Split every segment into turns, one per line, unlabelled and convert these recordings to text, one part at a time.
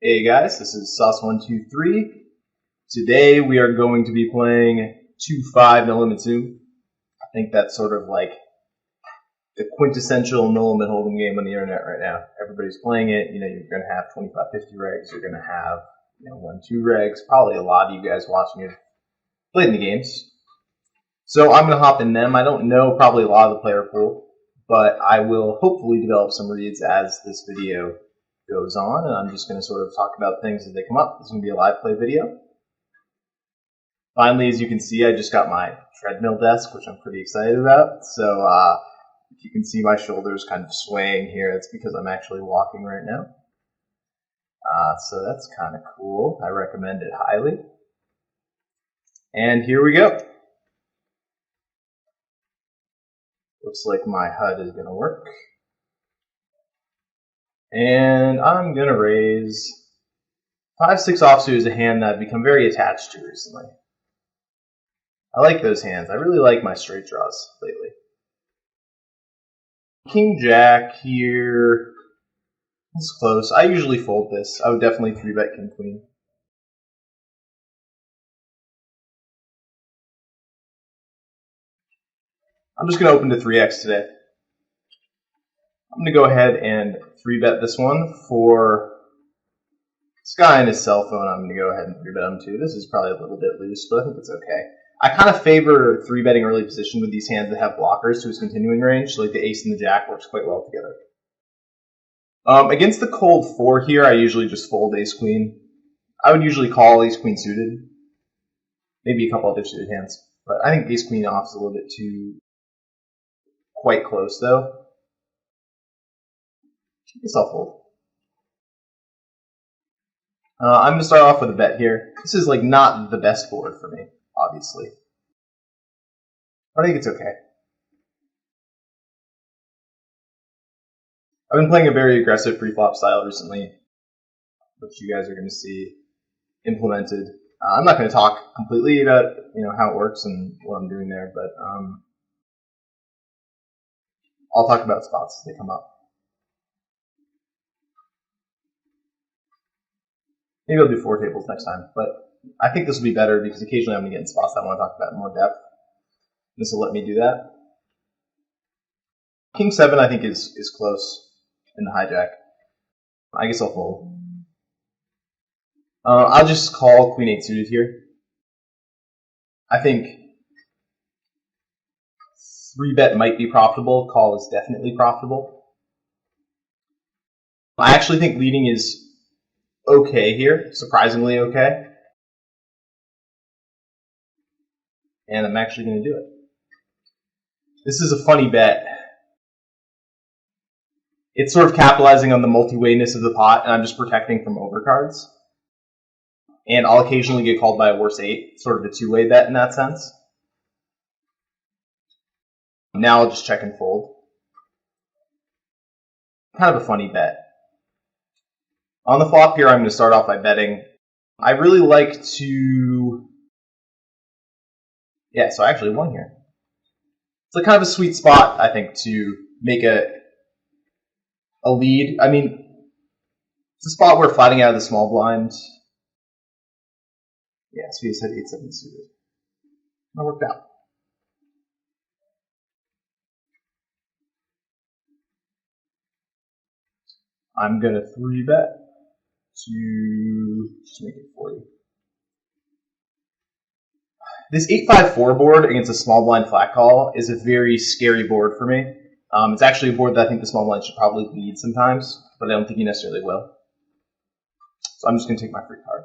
Hey guys, this is Sauce123. Today we are going to be playing 2-5 no limit zoom. I think that's sort of like the quintessential no limit hold'em game on the internet right now. Everybody's playing it. You know, you're going to have 25-50 regs. You're going to have 1-2 regs. Probably a lot of you guys watching it played in the games. So I'm going to hop in them. I don't know probably a lot of the player pool, but I will hopefully develop some reads as this video goes on, and I'm just going to sort of talk about things as they come up. This is going to be a live play video. Finally, as you can see, I just got my treadmill desk, which I'm pretty excited about. So if you can see my shoulders kind of swaying here, that's because I'm actually walking right now. So that's kind of cool. I recommend it highly. And here we go. Looks like my HUD is going to work. And I'm going to raise 5-6 offsuit is a hand that I've become very attached to recently. I like those hands. I really like my straight draws lately. King Jack here is close. I usually fold this. I would definitely 3-bet King Queen. I'm just going to open to 3x today. I'm going to go ahead and 3-bet this one for this guy and his cell phone. I'm going to go ahead and 3-bet him too. This is probably a little bit loose, but I think it's okay. I kind of favor 3-betting early position with these hands that have blockers to his continuing range. So like the ace and the jack works quite well together. Against the cold 4 here, I usually just fold ace queen. I would usually call ace queen suited. Maybe a couple other suited hands. But I think ace queen off is a little bit too quite close though. I guess I'll fold. I'm going to start off with a bet here. This is like not the best board for me, obviously. But I think it's okay. I've been playing a very aggressive pre-flop style recently, which you guys are going to see implemented. I'm not going to talk completely about how it works and what I'm doing there, but I'll talk about spots as they come up. Maybe I'll do 4 tables next time, but I think this will be better because occasionally I'm going to get in spots that I want to talk about in more depth. This will let me do that. King 7 I think is close in the hijack. I guess I'll fold. I'll just call Queen 8 suited here. I think 3-bet might be profitable. Call is definitely profitable. I actually think leading is okay here, surprisingly okay. And I'm actually going to do it. This is a funny bet. It's sort of capitalizing on the multi-wayness of the pot, and I'm just protecting from overcards. And I'll occasionally get called by a worse 8, sort of a 2-way bet in that sense. Now I'll just check and fold. Kind of a funny bet. On the flop here, I'm going to start off by betting. I really like to... Yeah, so I actually won here. It's like kind of a sweet spot, I think, to make a lead. I mean, it's a spot where flatting out of the small blind. Yeah, so he has had 8-7 suited. That worked out. I'm going to 3-bet to just make it 40. This 8-5-4 board against a small blind flat call is a very scary board for me. It's actually a board that I think the small blind should probably lead sometimes, but I don't think he necessarily will. So I'm just going to take my free card.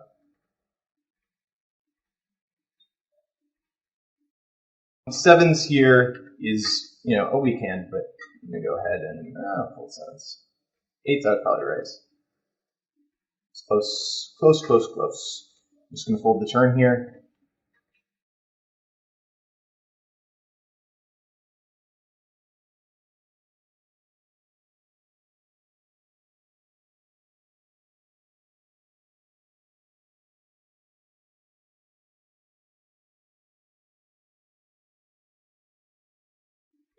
Sevens here is, a weak hand, but I'm going to go ahead and fold sevens. 8s I would probably raise. It's close, close, close, close. I'm just going to fold the turn here.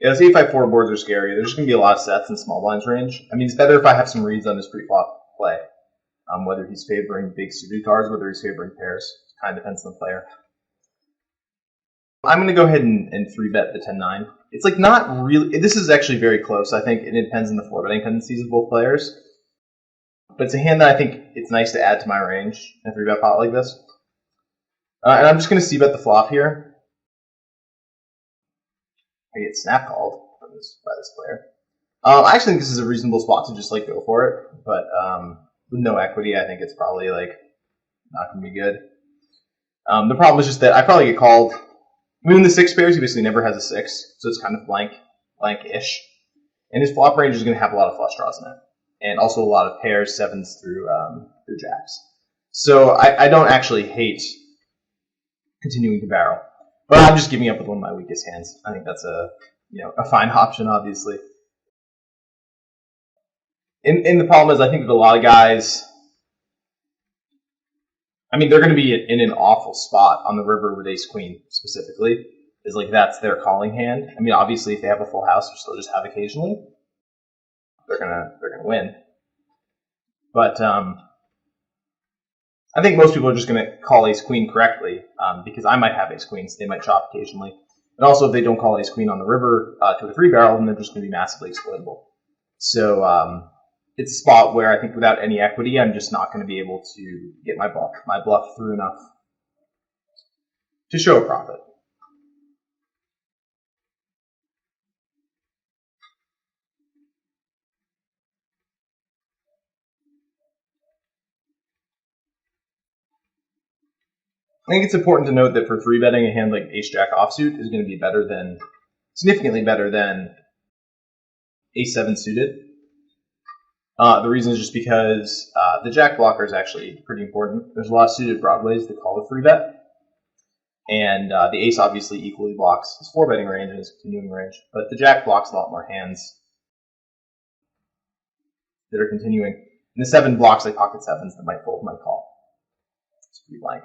Yeah, those 8-5-4 boards are scary. There's just going to be a lot of sets in small blinds range. I mean, it's better if I have some reads on this pre-flop play. whether he's favoring big suited cards, whether he's favoring pairs. It kind of depends on the player. I'm going to go ahead and 3-bet the 10-9. It's like not really, this is actually very close, I think, and it depends on the 4-betting tendencies of both players. But it's a hand that I think it's nice to add to my range in a 3-bet pot like this. And I'm just going to c-bet the flop here. I get snap called by this player. I actually think this is a reasonable spot to just like go for it, but with no equity, I think it's probably like not going to be good. The problem is just that I probably get called. I mean, in the 6 pairs, he basically never has a 6, so it's kind of blank-ish. And his flop range is going to have a lot of flush draws in it, and also a lot of pairs, 7s through jacks. So I don't actually hate continuing to barrel, but I'm just giving up with one of my weakest hands. I think that's a fine option, obviously. And the problem is, I think that a lot of guys, I mean, they're going to be in an awful spot on the river with ace-queen, specifically. Is like, that's their calling hand. I mean, obviously, if they have a full house, which they'll just have occasionally, they're gonna win. But I think most people are just going to call ace-queen correctly, because I might have ace-queen, so they might chop occasionally. And also, if they don't call ace-queen on the river to a 3-barrel, then they're just going to be massively exploitable. So it's a spot where I think without any equity, I'm just not going to be able to get my bluff through enough to show a profit. I think it's important to note that for 3-betting, a hand like ace-jack offsuit is going to be significantly better than ace-7 suited. The reason is just because the jack blocker is actually pretty important. There's a lot of suited broadways that call a 3-bet, and the ace obviously equally blocks his 4-betting range and his continuing range, but the jack blocks a lot more hands that are continuing. And the 7 blocks like pocket 7s that might fold, might call. It's pretty blank.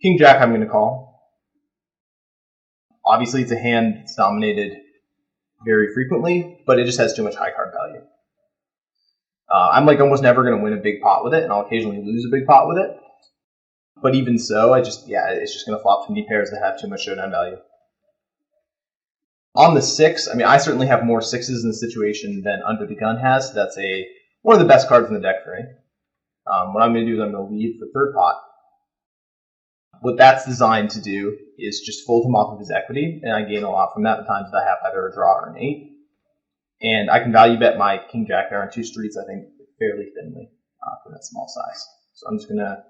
King jack I'm going to call. Obviously it's a hand that's dominated very frequently, but it just has too much high card value. I'm like almost never going to win a big pot with it, and I'll occasionally lose a big pot with it. But even so, it's just going to flop to me pairs that have too much showdown value. On the 6, I mean, I certainly have more 6s in the situation than Under the Gun has. So that's one of the best cards in the deck for me. What I'm going to do is I'm going to lead for 3rd pot. What that's designed to do is just fold him off of his equity, and I gain a lot from that the times that I have either a draw or an 8. And I can value bet my king jack there on 2 streets, I think, fairly thinly for that small size. So I'm just going to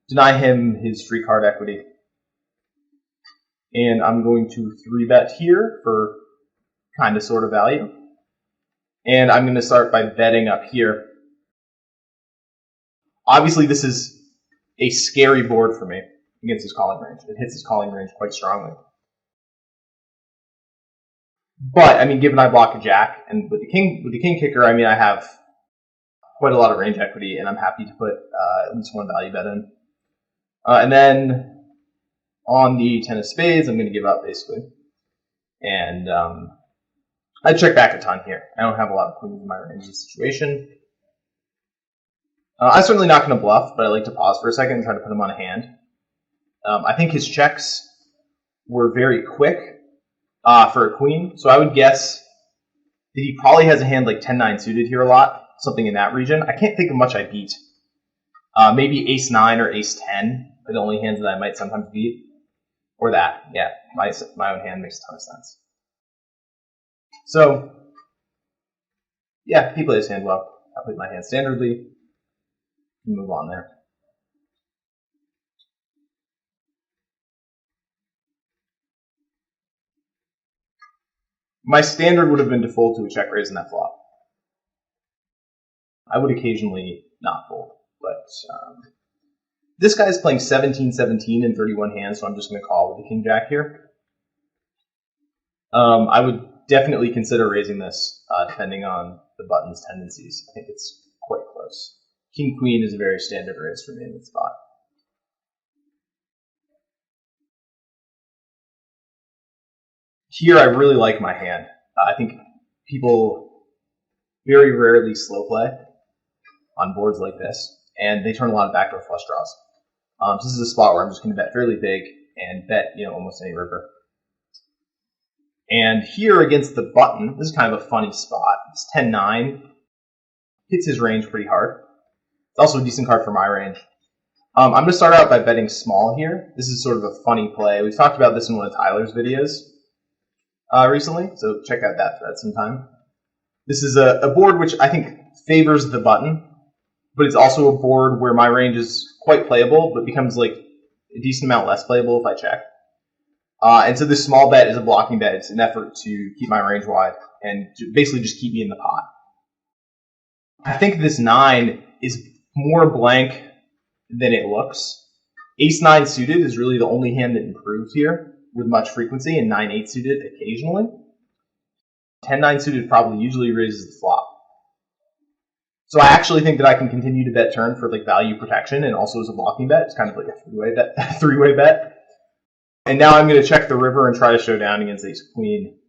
deny him his free card equity. And I'm going to 3-bet here for kind of sort of value. And I'm going to start by betting up here. Obviously, this is a scary board for me against his calling range. It hits his calling range quite strongly. But, I mean, given I block a jack, and with the king kicker, I mean, I have quite a lot of range equity, and I'm happy to put at least one value bet in. And then on the 10 of spades, I'm going to give up, basically. And I check back a ton here. I don't have a lot of queens in my range in this situation. I'm certainly not going to bluff, but I like to pause for a second and try to put him on a hand. I think his checks were very quick for a queen, so I would guess that he probably has a hand like 10-9 suited here a lot, something in that region. I can't think of much I beat. Maybe ace-9 or ace-10 are the only hands that I might sometimes beat. Or that, yeah, my own hand makes a ton of sense. So, yeah, he plays his hand well. I played my hand standardly. Move on there. My standard would have been to fold to a check raise in that flop. I would occasionally not fold, but this guy's playing 17-17 in 31 hands, so I'm just going to call with the king jack here. I would definitely consider raising this, depending on the button's tendencies. I think it's quite close. King queen is a very standard raise for me in this spot. Here, I really like my hand. I think people very rarely slow play. on boards like this, and they turn a lot of backdoor flush draws. So this is a spot where I'm just going to bet fairly big and bet almost any river. And here against the button, this is kind of a funny spot. It's 10-9. Hits his range pretty hard. It's also a decent card for my range. I'm going to start out by betting small here. This is sort of a funny play. We've talked about this in one of Tyler's videos recently, so check out that thread sometime. This is a board which I think favors the button, but it's also a board where my range is quite playable, but becomes like a decent amount less playable if I check. And so this small bet is a blocking bet. It's an effort to keep my range wide and basically just keep me in the pot. I think this 9 is more blank than it looks. Ace-9 suited is really the only hand that improves here with much frequency, and 9-8 suited occasionally. 10-9 suited probably usually raises the flop. So I actually think that I can continue to bet turn for like value protection and also as a blocking bet. It's kind of like a three-way bet. And now I'm going to check the river and try to show down against ace-queen.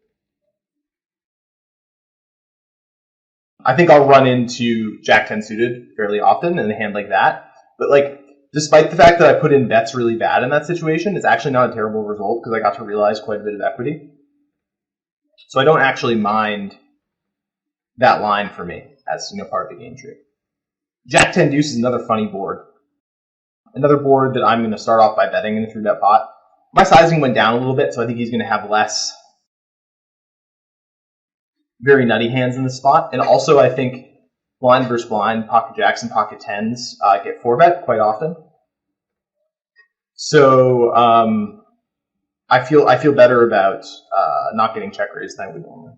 I think I'll run into Jack-10 suited fairly often in a hand like that. But like, despite the fact that I put in bets really bad in that situation, it's actually not a terrible result because I got to realize quite a bit of equity. So I don't actually mind that line for me as part of the game tree. Jack-10 deuce is another funny board. Another board that I'm going to start off by betting in a 3-bet pot. My sizing went down a little bit, so I think he's going to have less very nutty hands in this spot. And also, I think blind versus blind, pocket jacks and pocket 10s get 4-bet quite often. So I feel better about not getting check raised than I would normally.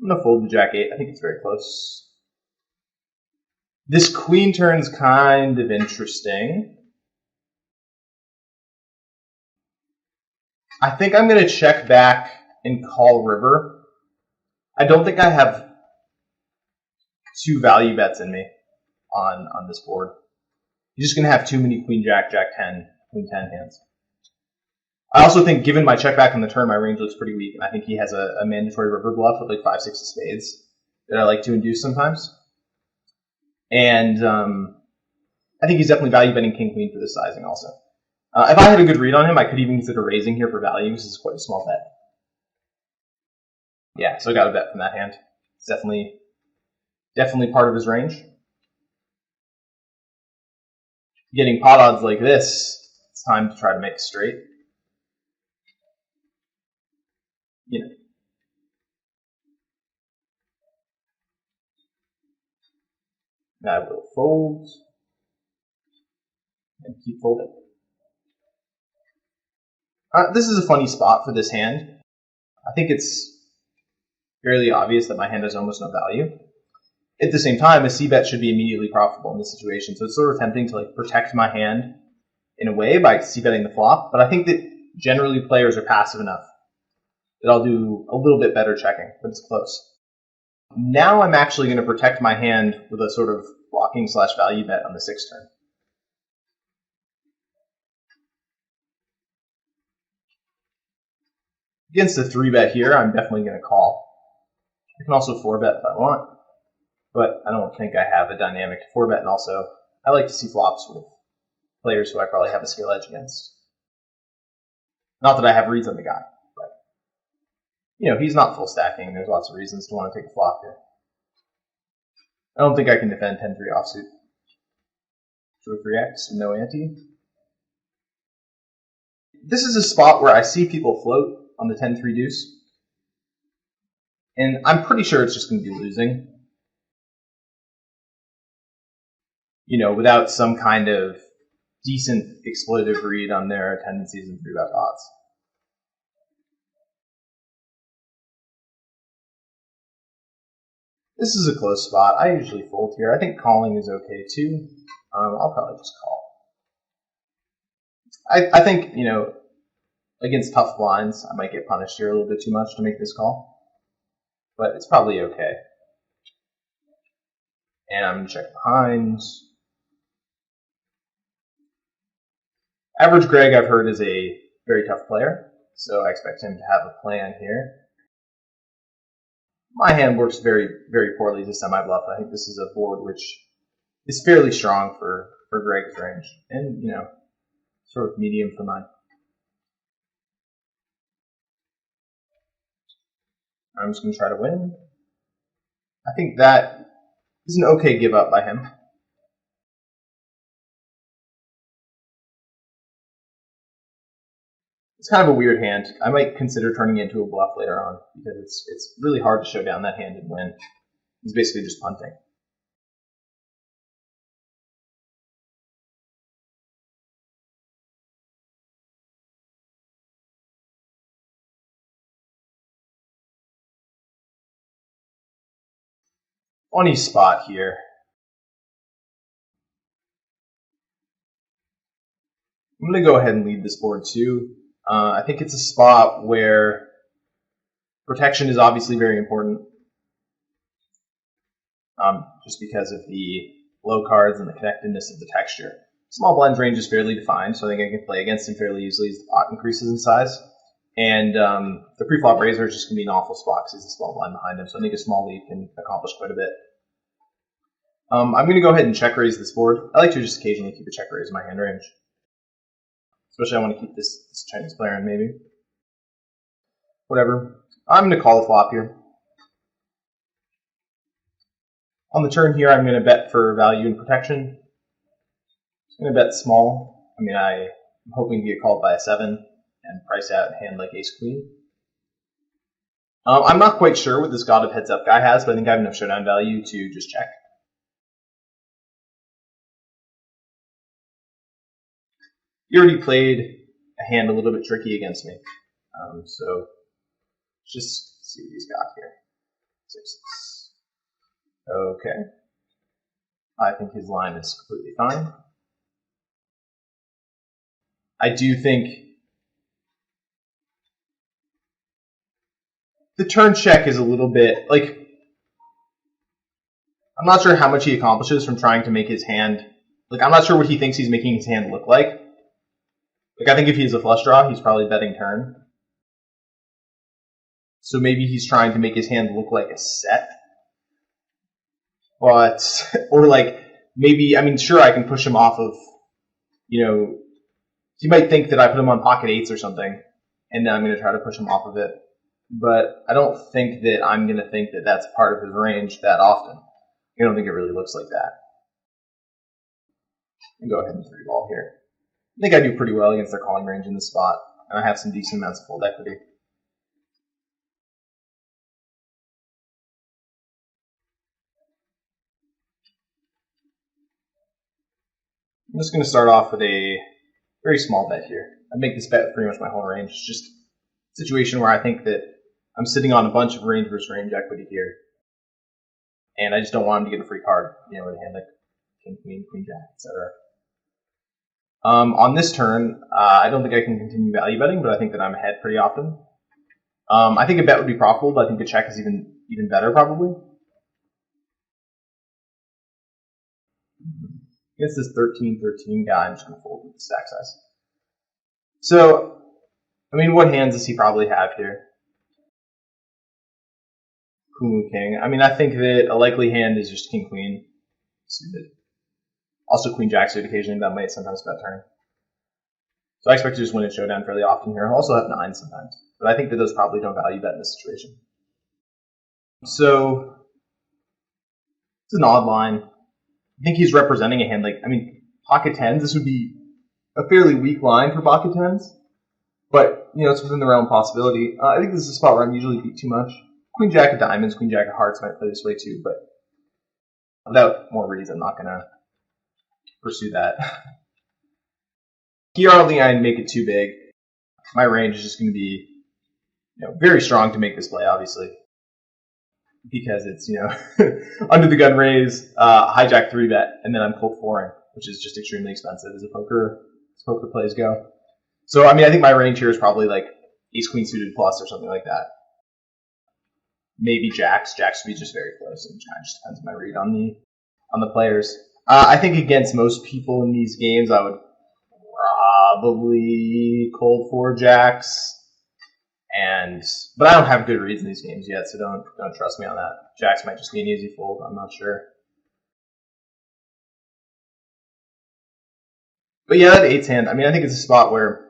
I'm going to fold the Jack-8. I think it's very close. This queen turn's kind of interesting. I think I'm going to check back and call river. I don't think I have 2 value bets in me on this board. You're just going to have too many queen jack, jack 10, queen 10 hands. I also think, given my check back on the turn, my range looks pretty weak, and I think he has a mandatory river bluff with like 5-6 of spades that I like to induce sometimes. And I think he's definitely value betting king queen for this sizing also. If I had a good read on him, I could even consider raising here for value. This is quite a small bet. Yeah, so I got a bet from that hand. It's definitely part of his range. Getting pot odds like this, it's time to try to make a straight. I will fold and keep folding. This is a funny spot for this hand. I think it's fairly obvious that my hand has almost no value. At the same time, a c-bet should be immediately profitable in this situation, so it's sort of tempting to like protect my hand in a way by c-betting the flop, but I think that generally players are passive enough that I'll do a little bit better checking, but it's close. Now I'm actually going to protect my hand with a sort of blocking / value bet on the 6th turn. Against a 3-bet here, I'm definitely going to call. I can also 4-bet if I want, but I don't think I have a dynamic 4-bet, and also I like to see flops with players who I probably have a skill edge against. Not that I have reads on the guy, but he's not full stacking. There's lots of reasons to want to take a flop here. I don't think I can defend 10-3 offsuit. Show 3x, no ante. This is a spot where I see people float on the 10-3 deuce. And I'm pretty sure it's just going to be losing. Without some kind of decent exploitive read on their tendencies and 3-bet odds. This is a close spot. I usually fold here. I think calling is okay too. I'll probably just call. I think, against tough blinds, I might get punished here a little bit too much to make this call. But it's probably okay. And I'm going to check behind. Average Greg, I've heard, is a very tough player, so I expect him to have a plan here. My hand works very, very poorly as a semi-bluff. I think this is a board which is fairly strong for Greg's range, and sort of medium for mine. I'm just going to try to win. I think that is an okay give up by him. It's kind of a weird hand. I might consider turning it into a bluff later on, because it's really hard to show down that hand and win. He's basically just punting. Funny spot here. I'm going to go ahead and lead this board too. I think it's a spot where protection is obviously very important, just because of the low cards and the connectedness of the texture. Small blind's range is fairly defined, so I think I can play against him fairly easily as the pot increases in size. And the pre-flop raiser is just going to be an awful spot because he's a small blind behind him, so I think a small lead can accomplish quite a bit. I'm going to go ahead and check raise this board. I like to just occasionally keep a check raise in my hand range. Especially I want to keep this Chinese player in, maybe. Whatever. I'm going to call the flop here. On the turn here, I'm going to bet for value and protection. I'm going to bet small. I mean, I'm hoping to get called by a 7 and price out a hand like ace-queen. I'm not quite sure what this God of Heads Up guy has, but I think I have enough showdown value to just check. He already played a hand a little bit tricky against me. So just see what he's got here. 6-6. Okay. I think his line is completely fine. I do think the turn check is a little bit, like, I'm not sure how much he accomplishes from trying to make his hand, like, I'm not sure what he thinks he's making his hand look like. Like, I think if he's a flush draw, he's probably betting turn. So maybe he's trying to make his hand look like a set. But, or like, maybe, I mean, sure, I can push him off of, he might think that I put him on pocket eights or something, and then I'm going to try to push him off of it. But I don't think that I'm going to think that that's part of his range that often. I don't think it really looks like that. And go ahead and 3-ball here. I think I do pretty well against their calling range in this spot, and I have some decent amounts of fold equity. I'm just going to start off with a very small bet here. I make this bet with pretty much my whole range. It's just a situation where I think that I'm sitting on a bunch of range versus range equity here, and I just don't want him to get a free card, with a hand like king, queen, queen, jack, etc. On this turn, I don't think I can continue value betting, but I think that I'm ahead pretty often. I think a bet would be profitable, but I think a check is even better, probably. Against this 13-13 guy, I'm just going to fold with the stack size. So, I mean, what hands does he probably have here? Kumu king. I mean, I think that a likely hand is just king queen suited. Also queen jack suited occasionally, that might sometimes bet turn. So I expect to just win a showdown fairly often here. I'll also have 9s sometimes, but I think that those probably don't value bet in this situation. So it's an odd line. I think he's representing a hand like, I mean, pocket 10s, this would be a fairly weak line for pocket 10s, but it's within the realm of possibility. I think this is a spot where I'm usually beat too much. Queen jack of diamonds, queen jack of hearts might play this way too, but without more reason, I'm not going to pursue that. Here, I don't make it too big. My range is just going to be, very strong to make this play, obviously, because it's, under the gun raise, hijack 3-bet, and then I'm cold 4-ing, which is just extremely expensive as poker plays go. So, I mean, I think my range here is probably like ace queen suited plus or something like that. Maybe jacks. Jacks would be just very close, and it kind of just depends on my read on the players. I think against most people in these games, I would probably cold 4 jacks, but I don't have good reads in these games yet, so don't trust me on that. Jacks might just be an easy fold. I'm not sure. But yeah, that 8's hand, I mean, I think it's a spot where,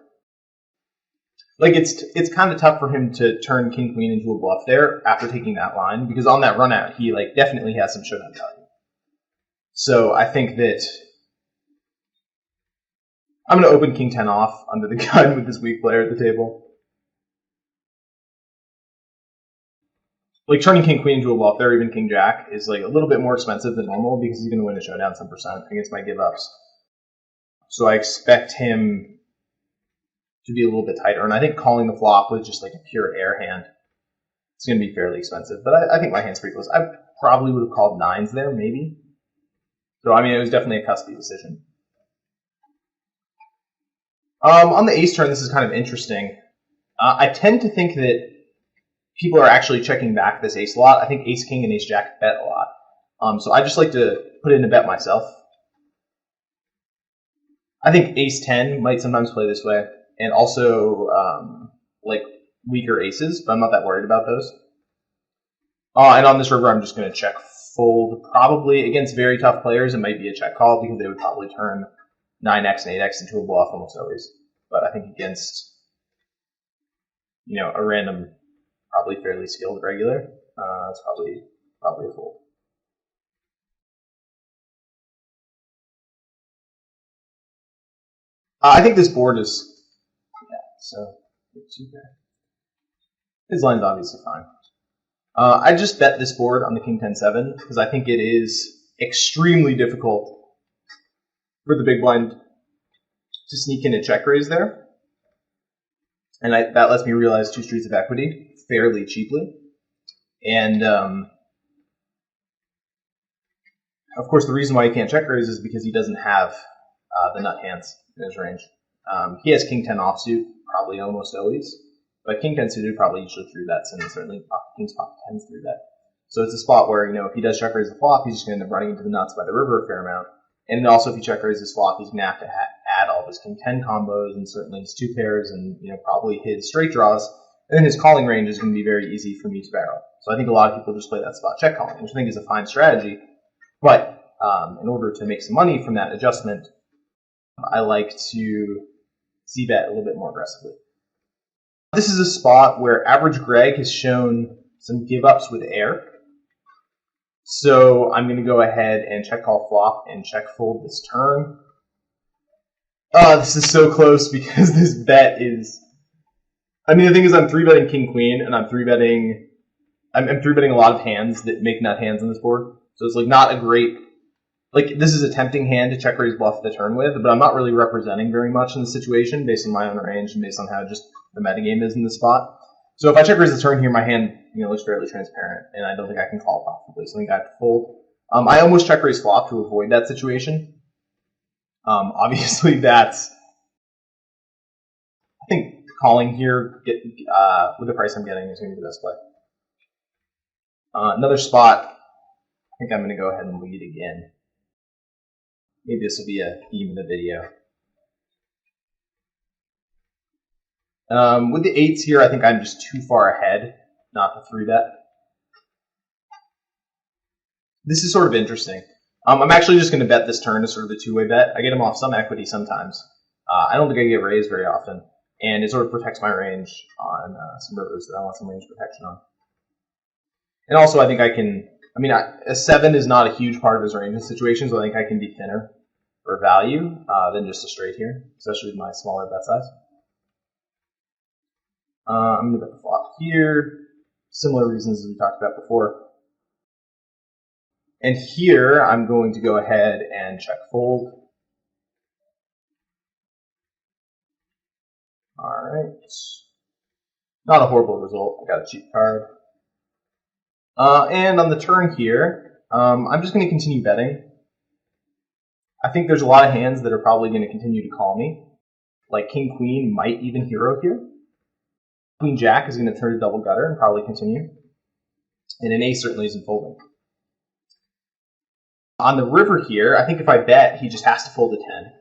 like, it's kind of tough for him to turn king queen into a bluff there after taking that line, because on that run out, he like definitely has some showdown value. So I think that I'm going to open king 10 off under the gun with this weak player at the table. Like, turning king queen into a bluff there, even king jack, is like a little bit more expensive than normal because he's going to win a showdown some percent against my give ups. So I expect him to be a little bit tighter. And I think calling the flop with just like a pure air hand, it's going to be fairly expensive. But I think my hand's pretty close. I probably would have called 9s there, maybe. So, I mean, it was definitely a custody decision. On the ace turn, this is kind of interesting. I tend to think that people are actually checking back this ace a lot. I think ace king and ace jack bet a lot. So I just like to put in a bet myself. I think ace 10 might sometimes play this way, and also like weaker aces, but I'm not that worried about those. And on this river, I'm just going to check fold. Probably against very tough players, it might be a check call because they would probably turn 9x and 8x into a bluff almost always. But I think against, you know, a random, probably fairly skilled regular, it's probably a fold. I think this board is, yeah, so too bad. His line's obviously fine. I just bet this board on the king 10-7 because I think it is extremely difficult for the big blind to sneak in a check raise there. And that lets me realize 2 streets of equity fairly cheaply. And of course, the reason why he can't check raise is because he doesn't have the nut hands in his range. He has king 10 offsuit, probably almost always. But king 10 suited probably usually 3-bets, and certainly king's pocket 10's 3-bet. So it's a spot where, you know, if he does check raise the flop, he's just going to end up running into the nuts by the river a fair amount. And also, if he check raises his flop, he's going to have to add all of his king 10 combos, and certainly his 2 pairs, and, you know, probably his straight draws. And then his calling range is going to be very easy for me to barrel. So I think a lot of people just play that spot check calling, which I think is a fine strategy. But in order to make some money from that adjustment, I like to c-bet a little bit more aggressively. This is a spot where average Greg has shown some give-ups with air. So I'm going to go ahead and check call flop and check fold this turn. This is so close because this bet is... I mean, the thing is I'm 3-betting king queen, and I'm 3-betting a lot of hands that make nut hands on this board. So it's like not a great... Like, this is a tempting hand to check raise bluff the turn with, but I'm not really representing very much in the situation based on my own range and based on how just the metagame is in this spot. So if I check raise the turn here, my hand, you know, looks fairly transparent, and I don't think I can call profitably, so I think I have to fold. I almost check raise flop to avoid that situation. Obviously, that's... I think calling here with the price I'm getting is going to be the best play. Another spot, I think I'm going to go ahead and lead again. Maybe this will be a theme of the video. With the 8s here, I think I'm just too far ahead not to 3-bet. This is sort of interesting. I'm actually just going to bet this turn as sort of a two-way bet. I get him off some equity sometimes. I don't think I get raised very often. And it sort of protects my range on some rivers that I want some range protection on. And also, I think I can... I mean, a 7 is not a huge part of his range in situations, so I think I can be thinner for value than just a straight here, especially with my smaller bet size. I'm going to bet the flop here. Similar reasons as we talked about before. And here, I'm going to go ahead and check fold. Alright. Not a horrible result. I got a cheap card. And on the turn here, I'm just going to continue betting. I think there's a lot of hands that are probably going to continue to call me. Like King Queen might even hero here. Queen Jack is going to turn to double gutter and probably continue. And an ace certainly isn't folding. On the river here, I think if I bet, he just has to fold a 10.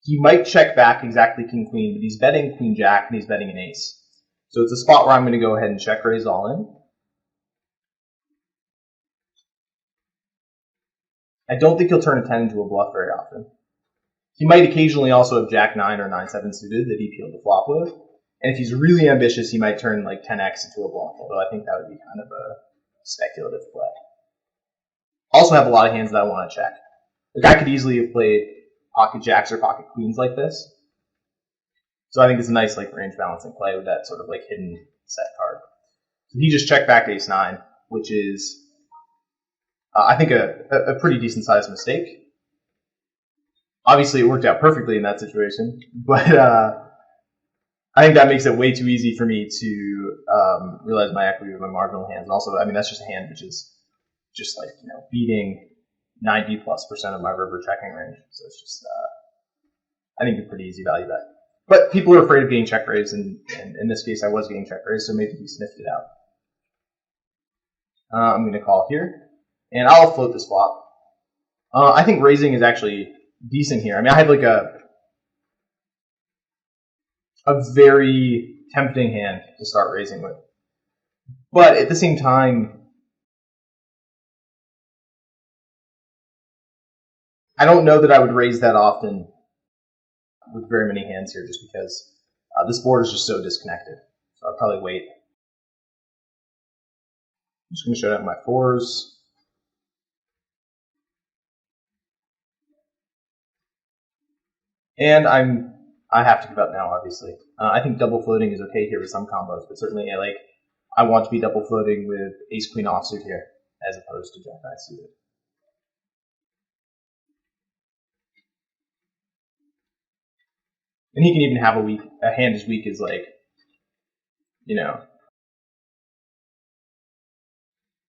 He might check back exactly King Queen, but he's betting Queen Jack and he's betting an ace. So it's a spot where I'm going to go ahead and check raise all in. I don't think he'll turn a 10 into a bluff very often. He might occasionally also have Jack 9 or 9-7 suited that he peeled the flop with. And if he's really ambitious, he might turn like 10x into a bluff, although I think that would be kind of a speculative play. Also have a lot of hands that I want to check. The guy could easily have played pocket jacks or pocket queens like this. So I think it's a nice like range balancing play with that sort of like hidden set card. So he just checked back ace 9, which is, I think, a pretty decent sized mistake. Obviously, it worked out perfectly in that situation, but I think that makes it way too easy for me to realize my equity with my marginal hands. And also, I mean, that's just a hand which is just like, beating 90+% of my river checking range. So it's just, I think, a pretty easy value bet. But people are afraid of getting check raised, and in this case, I was getting check raised, so maybe he sniffed it out. I'm going to call here, and I'll float this flop. I think raising is actually decent here. I mean, I have like a very tempting hand to start raising with. But at the same time, I don't know that I would raise that often with very many hands here, just because this board is just so disconnected. So I'll probably wait. I'm just going to show down my 4s. And I have to give up now, obviously. I think double floating is okay here with some combos, but certainly I want to be double floating with ace queen offsuit here, as opposed to jack 9 suited. And he can even have a hand as weak as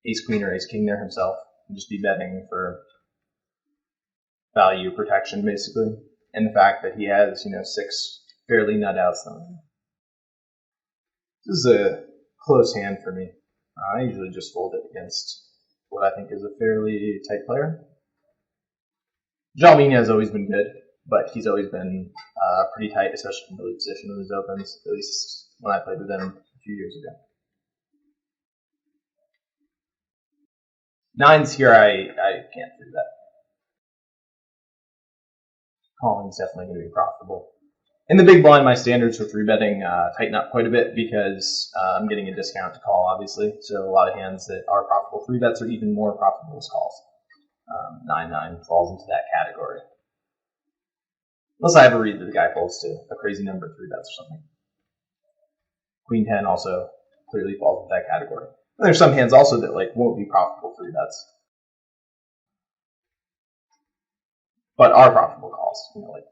ace queen or ace king there himself, and just be betting for value protection, basically. And the fact that he has, 6 fairly nut outs on him. This is a close hand for me. I usually just fold it against what I think is a fairly tight player. Jalmini has always been good, but he's always been pretty tight, especially from early position with his opens, at least when I played with him a few years ago. 9s here, I can't do that. Calling is definitely going to be profitable. In the big blind, my standards for 3-betting tighten up quite a bit because I'm getting a discount to call, obviously. So a lot of hands that are profitable 3-bets are even more profitable as calls. 9-9 falls into that category. Unless I have a read that the guy falls to a crazy number of 3-bets or something. Queen 10 also clearly falls into that category. And there's some hands also that won't be profitable 3-bets. But are profitable calls, like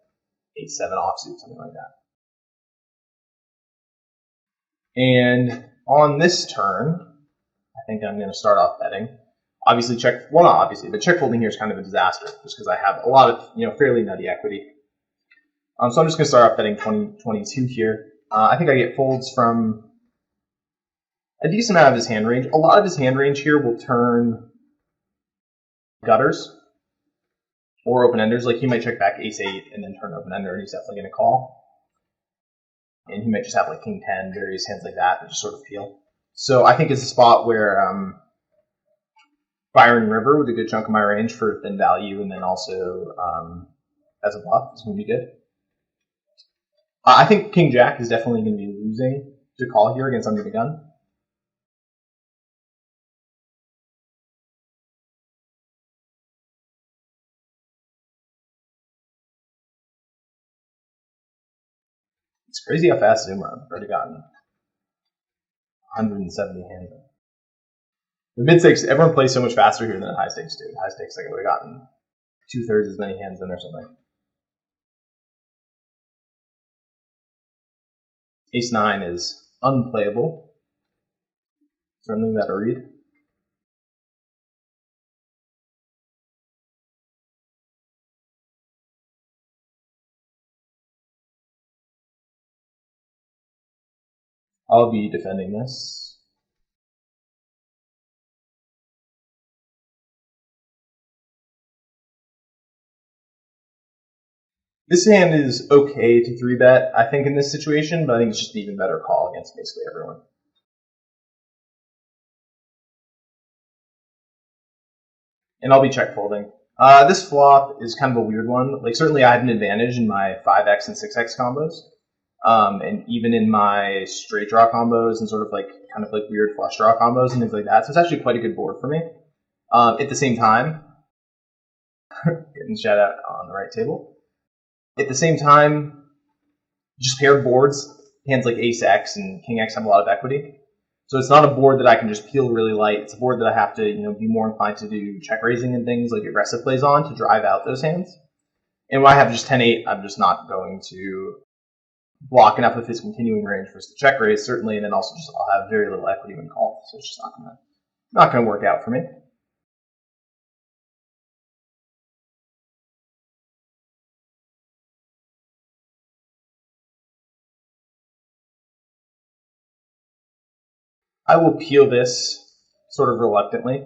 ace 7 offsuit, something like that. And on this turn, I think I'm going to start off betting. Obviously not obviously, but check folding here is kind of a disaster, just because I have a lot of, fairly nutty equity. So I'm just going to start off betting 20-22 here. I think I get folds from a decent amount of his hand range. A lot of his hand range here will turn gutters or open-enders. Like, he might check back ace-8 and then turn open-ender, and he's definitely going to call. And he might just have, king 10, various hands like that just sort of peel. So I think it's a spot where Byron River with a good chunk of my range for thin value, and then also as a bluff is going to be good. I think King-Jack is definitely going to be losing to call here against under the gun. It's crazy how fast Zoom runs. I've already gotten 170 hands. The mid stakes, everyone plays so much faster here than high stakes do. High stakes, I would have gotten 2/3 as many hands in or something. Ace 9 is unplayable. Certainly that a read. I'll be defending this. This hand is okay to 3-bet, I think, in this situation, but I think it's just an even better call against basically everyone. And I'll be check folding. This flop is kind of a weird one. Like, certainly I had an advantage in my 5x and 6x combos. And even in my straight draw combos and sort of like kind of like weird flush draw combos and things like that. So it's actually quite a good board for me. At the same time, getting shout out on the right table. At the same time, just paired boards, hands like ace x and king x have a lot of equity. So it's not a board that I can just peel really light. It's a board that I have to, be more inclined to do check raising and things like aggressive plays on to drive out those hands. And when I have just 10-8, I'm just not going to block enough of his continuing range for us to check raise, certainly, and then also just I'll have very little equity when called. So it's just not gonna work out for me. I will peel this sort of reluctantly.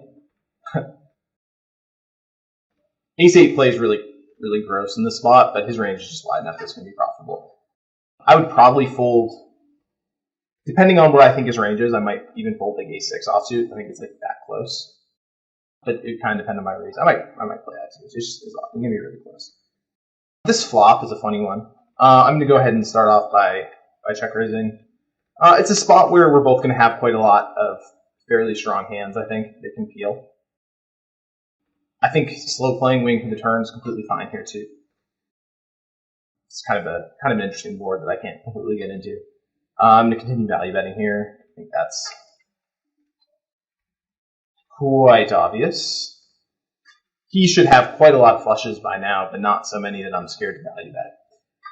Ace-8 plays really gross in this spot, but his range is just wide enough that it's going to be profitable. I would probably fold, depending on what I think his range is, I might even fold like ace-6 offsuit. I think it's like that close. But it kind of depends on my raise. I might play that too. It's going to be really close. This flop is a funny one. I'm going to go ahead and start off by check raising. It's a spot where we're both going to have quite a lot of fairly strong hands, I think, that can peel. I think slow playing wing for the turn is completely fine here too. It's kind of an interesting board that I can't completely get into. I'm going to continue value betting here. I think that's quite obvious. He should have quite a lot of flushes by now, but not so many that I'm scared to value bet.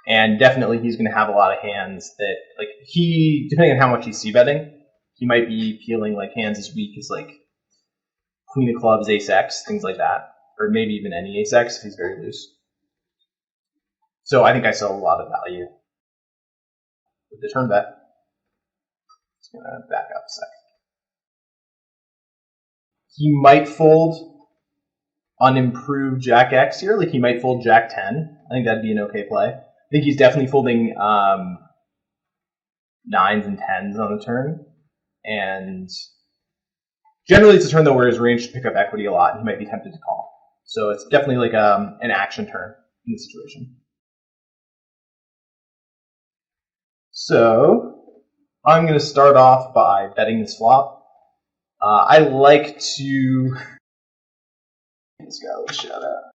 And definitely he's going to have a lot of hands that, like, depending on how much he's c-betting, he might be peeling like hands as weak as like queen of clubs, ace-x, things like that. Or maybe even any ace-x if he's very loose. So I think I still have a lot of value with the turn bet. Just going to back up a sec. He might fold unimproved jack x here. Like, he might fold jack 10. I think that'd be an okay play. I think he's definitely folding 9s and 10s on the turn. And generally it's a turn, though, where his range should pick up equity a lot, and he might be tempted to call. So it's definitely like an action turn in this situation. So I'm going to start off by betting this flop. I like to... This guy will shout out.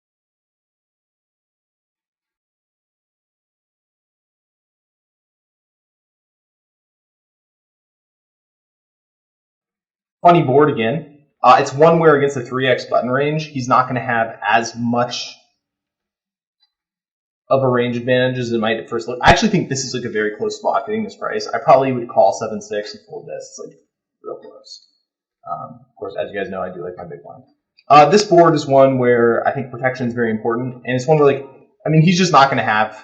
Funny board again. It's one where against the 3x button range, he's not going to have as much of a range advantage as it might at first look. I actually think this is like a very close spot getting this price. I probably would call 7-6 and fold this. It's like real close. Of course, as you guys know, I do like my big blind. This board is one where I think protection is very important, and it's one where, like, I mean, he's just not going to have.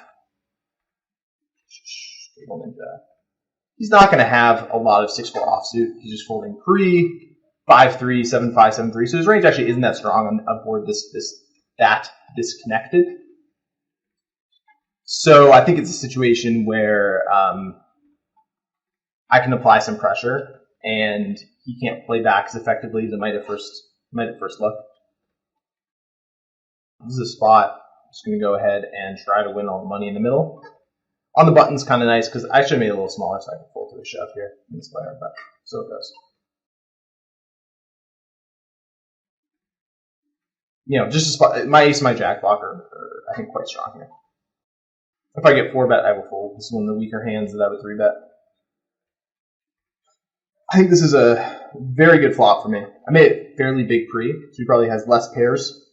He's not going to have a lot of 6-4 offsuit. He's just folding pre, 5-3, 7-5, 7-3. So his range actually isn't that strong on a board that disconnected. So I think it's a situation where I can apply some pressure, and he can't play back as effectively as it might at first look. This is a spot. I'm just going to go ahead and try to win all the money in the middle. On the button's kind of nice, because I should have made it a little smaller so I can fold to a shove here in this player, but so it goes. Just a spot. My ace and my jack block are, I think, quite strong here. If I get 4-bet, I will fold. This is one of the weaker hands that I would 3-bet. I think this is a very good flop for me. I made it fairly big pre, so he probably has less pairs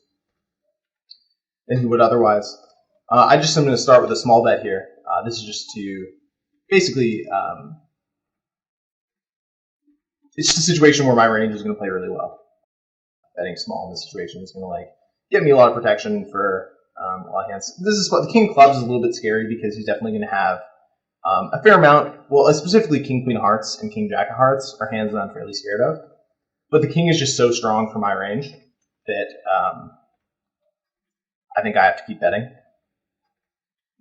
than he would otherwise. I just am going to start with a small bet here. This is just to basically, it's just a situation where my range is going to play really well. Betting small in this situation is going to get me a lot of protection for a lot of hands. This is the king of clubs is a little bit scary because he's definitely going to have a fair amount. Well, specifically king queen of hearts and king jack of hearts are hands that I'm fairly scared of. But the king is just so strong for my range that I think I have to keep betting.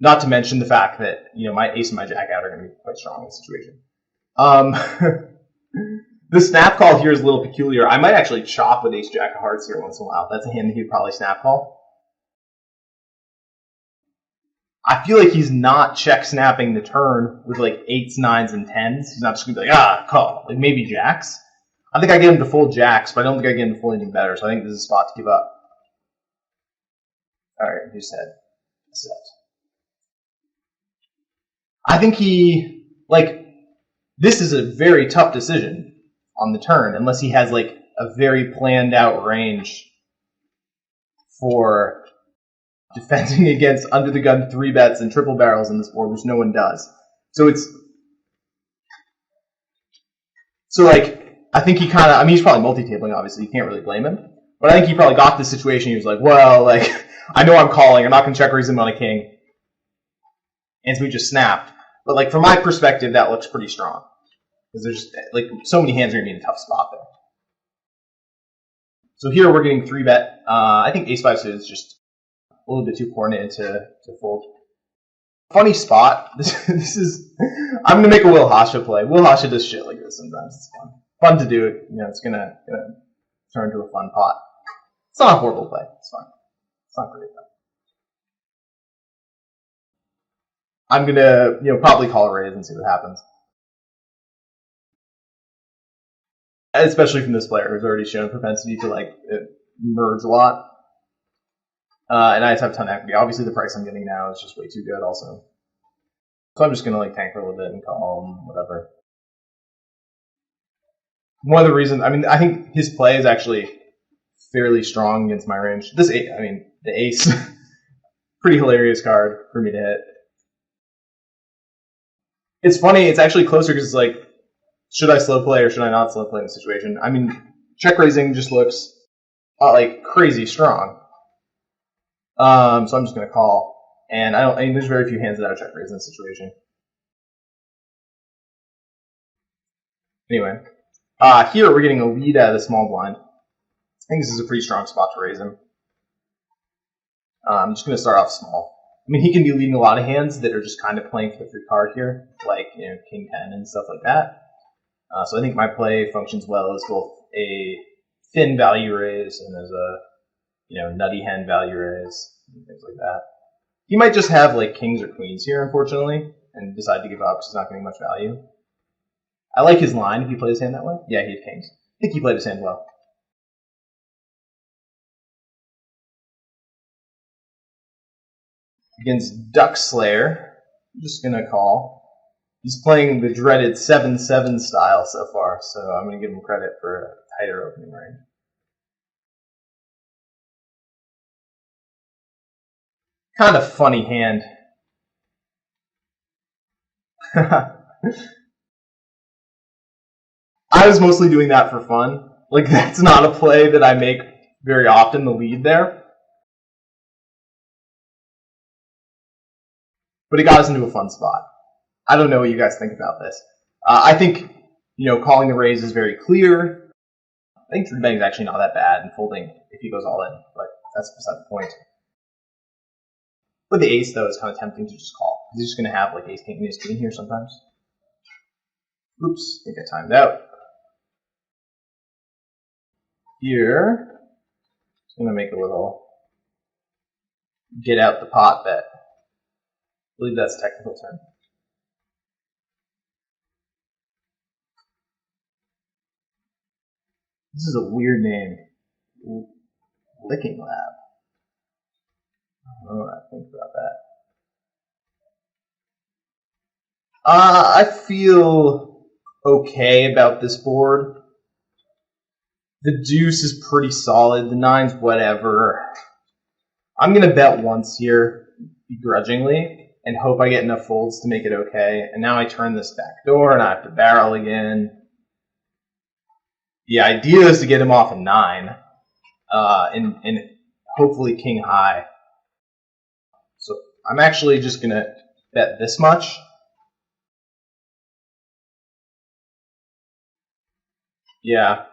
Not to mention the fact that my ace and my jack out are going to be quite strong in this situation. The snap call here is a little peculiar. I might actually chop with ace-jack of hearts here once in a while. That's a hand that he'd probably snap call. I feel like he's not check snapping the turn with like 8s, 9s, and 10s. He's not just going to be like, call. Like maybe jacks. I think I get him to fold jacks, but I don't think I get him to fold anything better, so I think this is a spot to give up. Alright, he said set. I think he, like, this is a very tough decision on the turn, unless he has, like, a very planned out range for defending against under the gun 3-bets and triple barrels in this board, which no one does. So like, I think he kind of, I mean, he's probably multi-tabling, obviously, you can't really blame him. But I think he probably got this situation, he was like, well, like, I know I'm calling, I'm not going to check raise him on a king. And so we just snapped. But like, from my perspective, that looks pretty strong. Because there's, like, so many hands are going to be in a tough spot there. So here we're getting 3-bet. I think ace-5 suited is just a little bit too coordinated to fold. Funny spot. This is, I'm going to make a Will Hasha play. Will Hasha does shit like this sometimes. It's fun. Fun to do it. You know, it's going to turn into a fun pot. It's not a horrible play. It's fine. It's not great though. I'm going to, probably call a raise and see what happens. Especially from this player who's already shown a propensity to like merge a lot. And I just have a ton of equity. Obviously the price I'm getting now is just way too good also. So I'm just going to like tank for a little bit and call him, whatever. One of the reasons, I mean, I think his play is actually fairly strong against my range. The ace, pretty hilarious card for me to hit. It's funny, it's actually closer because it's like, should I slow play or should I not slow play in the situation? I mean, check raising just looks like crazy strong. So I'm just going to call. And there's very few hands that I would check raise in this situation. Anyway, here we're getting a lead out of the small blind. I think this is a pretty strong spot to raise him. I'm just going to start off small. I mean, he can be leading a lot of hands that are just kind of playing for the free card here, like, King 10 and stuff like that. So I think my play functions well as both a thin value raise and as a, nutty hand value raise and things like that. He might just have like kings or queens here, unfortunately, and decide to give up because he's not getting much value. I like his line if he plays his hand that way. Yeah, he had kings. I think he played his hand well. Against Duck Slayer, I'm just going to call. He's playing the dreaded 7-7 style so far, so I'm going to give him credit for a tighter opening range. Kind of funny hand. I was mostly doing that for fun. Like, that's not a play that I make very often, the lead there. But it got us into a fun spot. I don't know what you guys think about this. I think, calling the raise is very clear. I think 3-betting is actually not that bad, and folding if he goes all in, but that's beside the point. With the ace, though, it's kind of tempting to just call. He's just going to have like ace king and ace queen here sometimes. Oops, I think I timed out. Here, I'm going to make a little get out the pot bet. I believe that's a technical term. This is a weird name. Licking Lab. I don't know what I think about that. I feel okay about this board. The deuce is pretty solid. The 9's whatever. I'm going to bet once here, begrudgingly, and hope I get enough folds to make it okay. And now I turn this back door, and I have to barrel again. The idea is to get him off a 9, and hopefully king high. So I'm actually just going to bet this much. Yeah.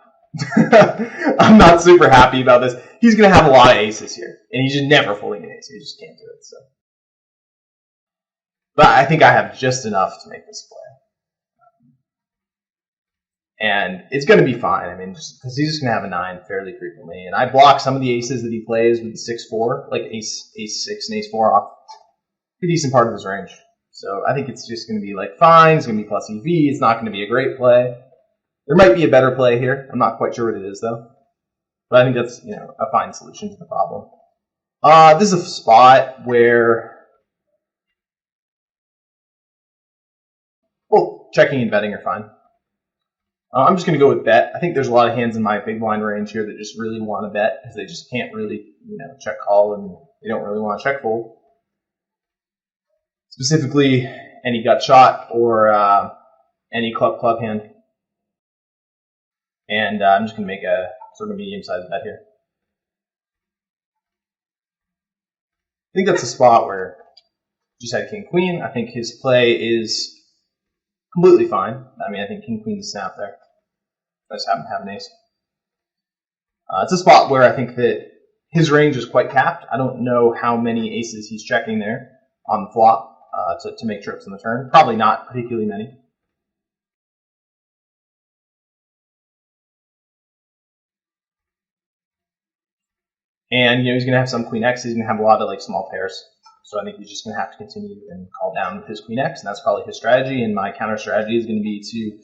I'm not super happy about this. He's going to have a lot of aces here, and he's just never folding an ace. He just can't do it. So, but I think I have just enough to make this play. And it's going to be fine. I mean, just because he's just going to have a 9 fairly frequently. And I block some of the aces that he plays with the 6-4, like ace 6 and ace 4 off a decent part of his range. So I think it's just going to be like fine. It's going to be plus EV. It's not going to be a great play. There might be a better play here. I'm not quite sure what it is though. But I think that's, a fine solution to the problem. This is a spot where, well, checking and betting are fine. I'm just going to go with bet. I think there's a lot of hands in my big blind range here that just really want to bet because they just can't really, check call and they don't really want to check fold. Specifically, any gut shot or any club hand. And I'm just going to make a sort of medium-sized bet here. I think that's a spot where just had king-queen. I think his play is completely fine. I mean, I think king-queen is snap there. I just happen to have an ace. It's a spot where I think that his range is quite capped. I don't know how many aces he's checking there on the flop to make trips on the turn. Probably not particularly many. And he's going to have some queen X. He's going to have a lot of small pairs. So I think he's just going to have to continue and call down with his queen X, and that's probably his strategy. And my counter strategy is going to be to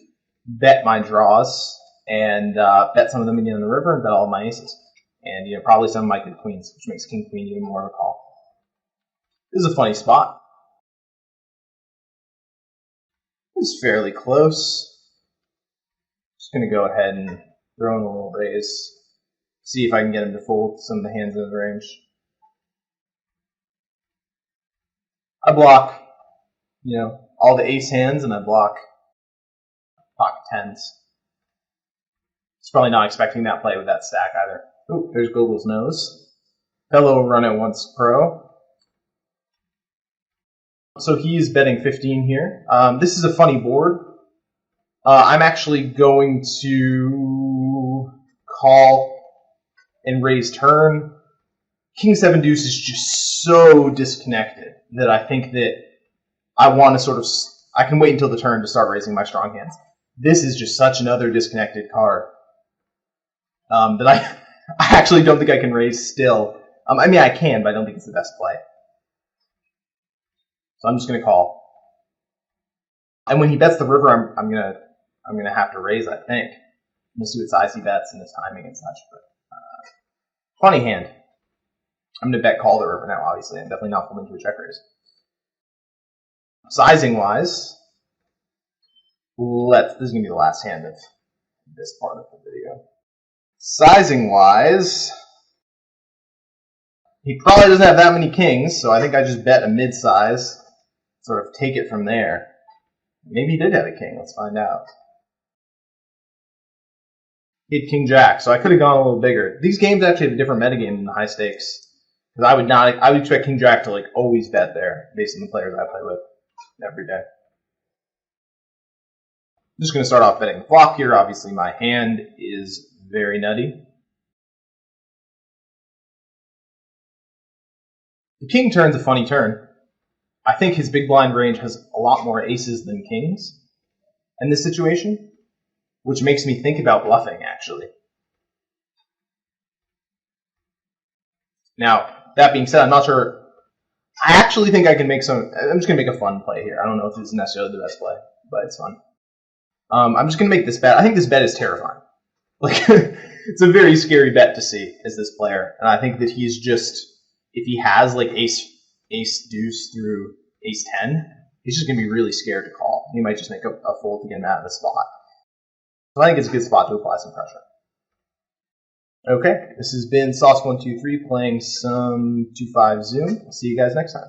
bet my draws and bet some of them again on the river and bet all of my aces. And probably some of my good queens, which makes king queen even more of a call. This is a funny spot. This is fairly close. Just going to go ahead and throw in a little raise. See if I can get him to fold some of the hands in his range. I block, all the ace hands, and I block pocket tens. He's probably not expecting that play with that stack either. Oh, there's Google's nose. Fellow run it once pro. So he's betting 15 here. This is a funny board. I'm actually going to call and raise turn. King 7 deuce is just so disconnected that I think that I want to I can wait until the turn to start raising my strong hands. This is just such another disconnected card that I actually don't think I can raise still. I mean, I can, but I don't think it's the best play. So I'm just going to call. And when he bets the river, I'm gonna have to raise, I think. I'm going to see what size he bets and his timing and such. But funny hand. I'm going to bet call the river now, obviously. I'm definitely not folding to a check raise. Sizing-wise, this is going to be the last hand of this part of the video. Sizing-wise, he probably doesn't have that many kings, so I think I just bet a mid-size, sort of take it from there. Maybe he did have a king. Let's find out. He had king-jack, so I could have gone a little bigger. These games actually have a different metagame than the high stakes. Because I would expect king-jack to always bet there, based on the players I play with every day. I'm just going to start off betting the flop here. Obviously, my hand is very nutty. The king turn's a funny turn. I think his big blind range has a lot more aces than kings in this situation, which makes me think about bluffing, actually. Now, that being said, I'm not sure. I actually think I can make I'm just going to make a fun play here. I don't know if this is necessarily the best play, but it's fun. I'm just going to make this bet. I think this bet is terrifying. It's a very scary bet to see as this player. And I think that he's just, if he has ace deuce through ace 10, he's just going to be really scared to call. He might just make a fold to get him out of the spot. So I think it's a good spot to apply some pressure. Okay, this has been Sauce123 playing some 2-5 Zoom. I'll see you guys next time.